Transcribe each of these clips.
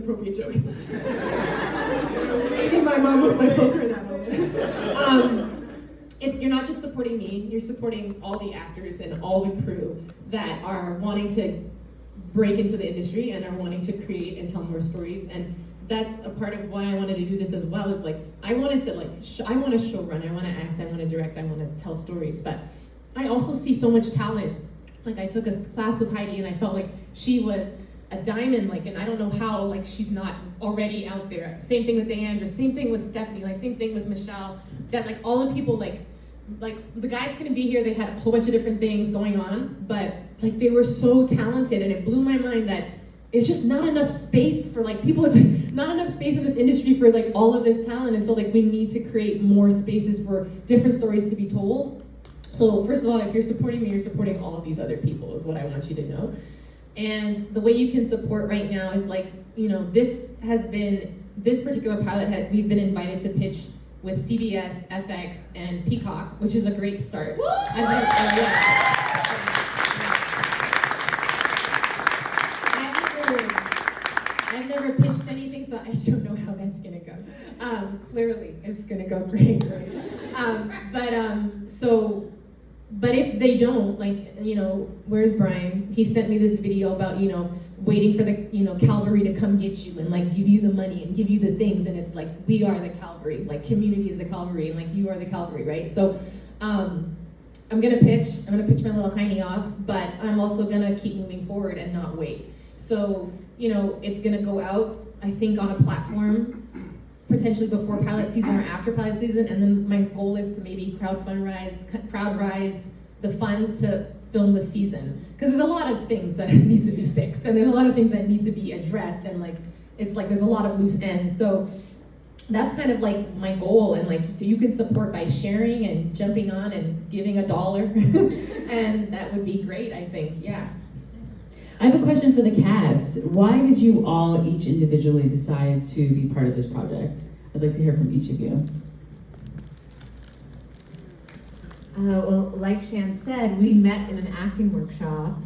inappropriate joke. Maybe my mom was my filter in that moment. You're not just supporting me, you're supporting all the actors and all the crew that are wanting to break into the industry and are wanting to create and tell more stories. And that's a part of why I wanted to do this as well, is like, I wanted to I want to showrun, I want to act, I want to direct, I want to tell stories, but I also see so much talent. Like I took a class with Heidi and I felt like she was a diamond, like, and I don't know how, like, she's not already out there. Same thing with Deandra, same thing with Stephanie, like, same thing with Michelle, like, all the people, like, the guys couldn't be here, they had a whole bunch of different things going on, but, like, they were so talented, and it blew my mind that it's just not enough space for, like, people, it's like, not enough space in this industry for, like, all of this talent, and so, like, we need to create more spaces for different stories to be told. So, first of all, if you're supporting me, you're supporting all of these other people, is what I want you to know. And the way you can support right now is, like, you know, this particular pilot, we've been invited to pitch with CBS, FX, and Peacock, which is a great start. I've never pitched anything, so I don't know how that's gonna go. Clearly, it's gonna go great, right? But if they don't, like, you know, where's Brian? He sent me this video about, you know, waiting for the, you know, Calvary to come get you and, like, give you the money and give you the things, and it's like, we are the Calvary, like, community is the Calvary, and, like, you are the Calvary, right? So, I'm gonna pitch my little hiney off, but I'm also gonna keep moving forward and not wait. So, you know, it's gonna go out, I think, on a platform, potentially before pilot season or after pilot season, and then my goal is to maybe crowd rise the funds to film the season. Because there's a lot of things that need to be fixed, and there's a lot of things that need to be addressed, and, like, it's like there's a lot of loose ends. So that's kind of like my goal, and, like, so you can support by sharing and jumping on and giving $1, and that would be great, I think, yeah. I have a question for the cast. Why did you all each individually decide to be part of this project? I'd like to hear from each of you. Well, like Shan said, we met in an acting workshop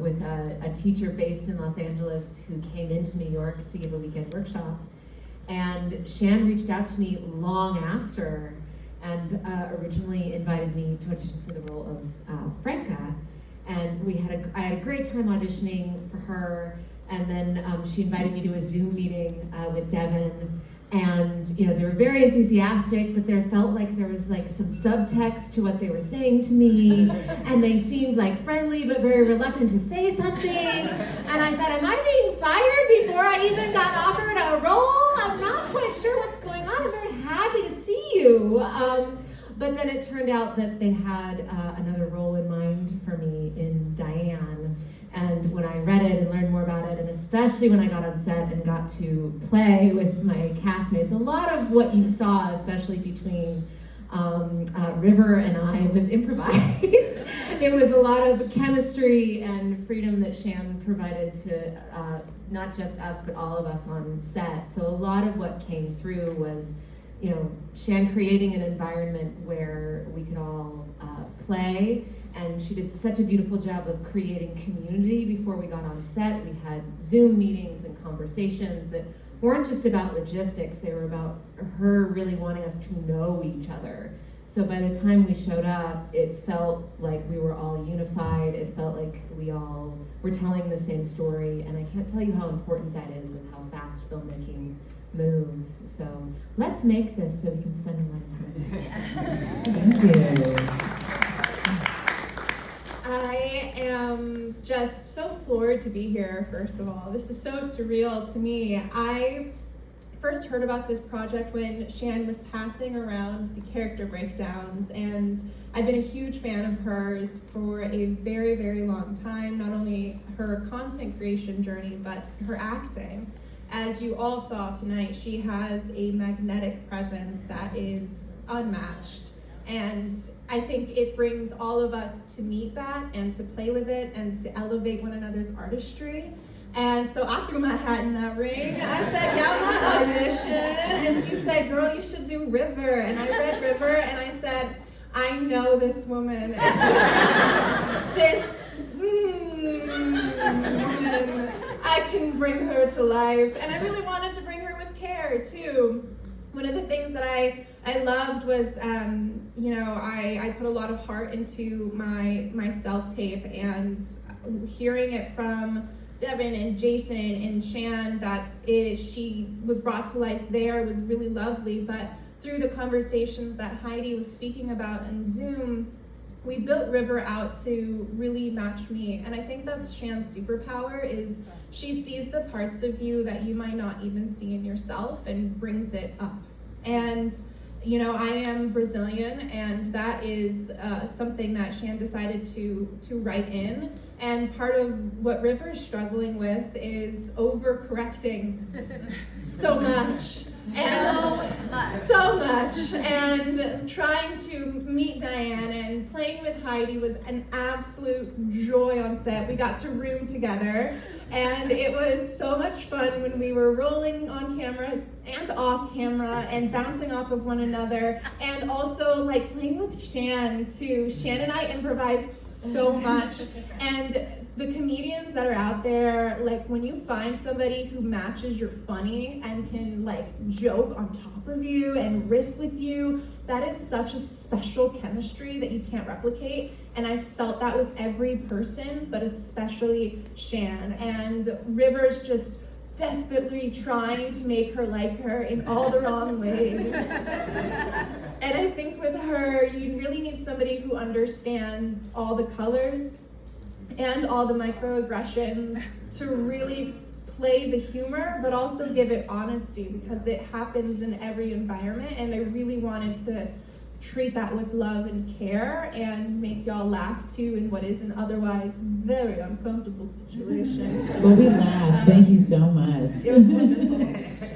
with a teacher based in Los Angeles who came into New York to give a weekend workshop. And Shan reached out to me long after and originally invited me to audition for the role of Franca. And I had a great time auditioning for her, and then she invited me to a Zoom meeting with Devin, and, you know, they were very enthusiastic, but there felt like there was, like, some subtext to what they were saying to me, and they seemed, like, friendly but very reluctant to say something, and I thought, am I being fired before I even got offered a role? I'm not quite sure what's going on. I'm very happy to see you. But then it turned out that they had another role in mind for me in Diane. And when I read it and learned more about it, and especially when I got on set and got to play with my castmates, a lot of what you saw, especially between River and I, was improvised. It was a lot of chemistry and freedom that Shan provided to not just us, but all of us on set. So a lot of what came through was, you know, Shan creating an environment where we could all play, and she did such a beautiful job of creating community before we got on set. We had Zoom meetings and conversations that weren't just about logistics, they were about her really wanting us to know each other. So by the time we showed up, it felt like we were all unified, it felt like we all were telling the same story, and I can't tell you how important that is with how fast filmmaking moves. So let's make this so we can spend a lot of time together. Thank you. I am just so floored to be here, first of all. This is so surreal to me. I first heard about this project when Shan was passing around the character breakdowns, and I've been a huge fan of hers for a very, very long time, not only her content creation journey, but her acting. As you all saw tonight, she has a magnetic presence that is unmatched. And I think it brings all of us to meet that and to play with it and to elevate one another's artistry. And so I threw my hat in that ring. I said, yeah, I want to audition. And she said, girl, you should do River. And I read River and I said, I know this woman. This woman. I can bring her to life. And I really wanted to bring her with care too. One of the things that I loved was, I put a lot of heart into my self-tape, and hearing it from Devin and Jason and Shan that she was brought to life there was really lovely. But through the conversations that Heidi was speaking about in Zoom, we built River out to really match me. And I think that's Shan's superpower, is she sees the parts of you that you might not even see in yourself and brings it up. And I am Brazilian, and that is something that Shan decided to write in. And part of what River is struggling with is overcorrecting so much. So much. And trying to meet Diane and playing with Heidi was an absolute joy on set. We got to room together, and it was so much fun when we were rolling on camera and off camera and bouncing off of one another, and also like playing with Shan too. Shan and I improvised so much, and the comedians that are out there, like when you find somebody who matches your funny and can like joke on top of you and riff with you, that is such a special chemistry that you can't replicate. And I felt that with every person, but especially Shan. And River's just desperately trying to make her like her in all the wrong ways. And I think with her, you really need somebody who understands all the colors and all the microaggressions to really play the humor, but also give it honesty, because it happens in every environment. And I really wanted to treat that with love and care and make y'all laugh too in what is an otherwise very uncomfortable situation. Well, we laughed. Thank you so much. It was wonderful.